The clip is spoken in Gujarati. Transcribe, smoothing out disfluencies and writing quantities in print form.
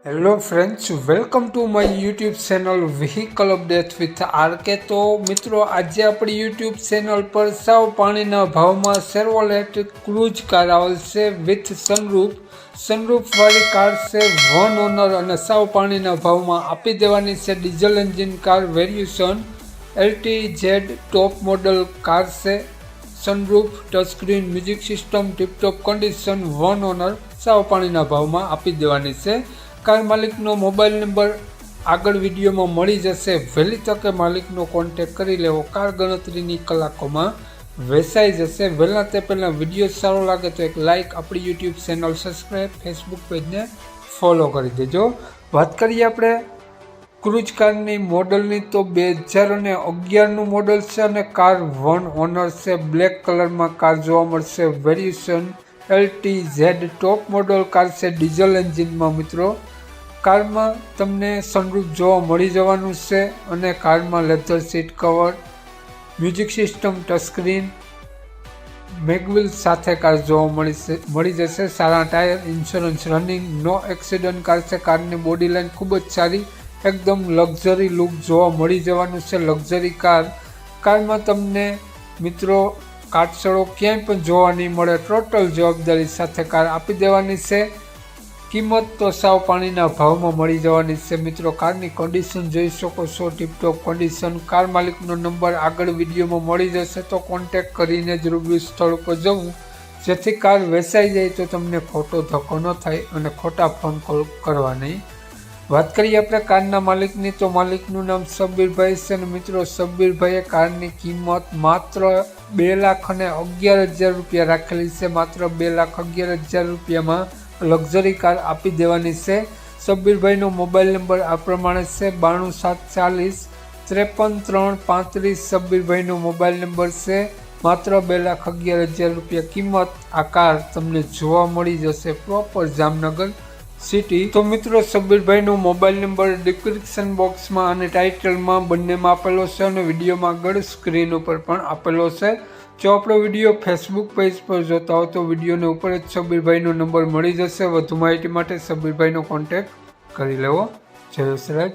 Hello friends, welcome to my YouTube channel vehicle update with RK. તો મિત્રો, આજે આપણી યુટ્યુબ ચેનલ પર સાવ પાણીના ભાવમાં શેરવોલેટ ક્રૂઝ કાર આવેલ છે વિથ સનરૂફવાળી કાર છે, વન ઓનર અને સાવ પાણીના ભાવમાં આપી દેવાની છે। Diesel engine car variation LTZ top model car છે, sunroof, touchscreen, music system, tiptop condition, one owner, સાવ પાણીના ભાવમાં આપી દેવાની છે। કાર માલિકનો મોબાઈલ નંબર આગળ વિડીયોમાં મળી જશે, વહેલી તકે માલિકનો કોન્ટેક્ટ કરી લેવો। કાર ગણતરીની કલાકોમાં વેચાઈ જશે। વહેલા તે પહેલાં વિડીયો સારો લાગે તો એક લાઇક, આપણી યુટ્યુબ ચેનલ સબસ્ક્રાઈબ, ફેસબુક પેજને ફોલો કરી દેજો। વાત કરીએ આપણે ક્રૂઝ કારની મોડલની, તો 2011નું મોડલ છે અને કાર વન ઓનર છે। બ્લેક કલરમાં કાર જોવા મળશે, variation LTZ top model car છે, ડીઝલ એન્જિનમાં મિત્રો। કારમાં તમને સનરૂફ જોવા મળી જવાનું છે અને કારમાં leather seat cover, music system, touchscreen, mag wheel સાથે કાર જોવા મળી જશે। સારા tyre, insurance running, no accident car છે। કારની બોડી લાઇન ખૂબ જ સારી, એકદમ લક્ઝરી લુક જોવા મળી જવાનું છે, લક્ઝરી કાર। કારમાં તમને મિત્રો કાટસળો ક્યાંય પણ જોવા નહીં મળે, ટોટલ જવાબદારી સાથે કાર આપી દેવાની છે। કિંમત તો સાવ પાણીના ભાવમાં મળી જવાની છે મિત્રો। કારની કન્ડિશન જોઈ શકો છો, ટીપટોપ કન્ડિશન। કાર માલિકનો નંબર આગળ વિડીયોમાં મળી જશે, તો કોન્ટેક્ટ કરીને જ રૂબરૂ સ્થળ ઉપર જવું, જેથી કાર વેચાઈ જાય તો તમને ખોટો ધક્કો ન થાય અને ખોટા ફોન કોલ કરવા નહીં। વાત કરીએ આપણે કારના માલિકની, તો માલિકનું નામ સબ્બીરભાઈ છે અને મિત્રો સબ્બીરભાઈએ કારની કિંમત માત્ર 2,11,000 રૂપિયા રાખેલી છે। માત્ર 2,11,000 રૂપિયામાં લક્ઝરી કાર આપી દેવાની છે। સબ્બીરભાઈનો મોબાઈલ નંબર આ પ્રમાણે છે, 92740 53 335। સબ્બીરભાઈનો મોબાઈલ નંબર છે। માત્ર 2,11,000 રૂપિયા કિંમત આ કાર તમને જોવા મળી જશે પ્રોપર જામનગર સિટી। તો મિત્રો, સબ્બીરભાઈનો મોબાઈલ નંબર ડિસ્ક્રિપ્શન બોક્સમાં અને ટાઇટલમાં બંનેમાં આપેલો છે અને વિડીયોમાં આગળ સ્ક્રીન ઉપર પણ આપેલો છે। જો આપણો વિડીયો ફેસબુક પેજ પર જોતા હો તો વિડીયોને ઉપર જ સબ્બીરભાઈનો નંબર મળી જશે। વધુ માહિતી માટે સબ્બીરભાઈનો કોન્ટેક્ટ કરી લેવો। જય વસરાજ।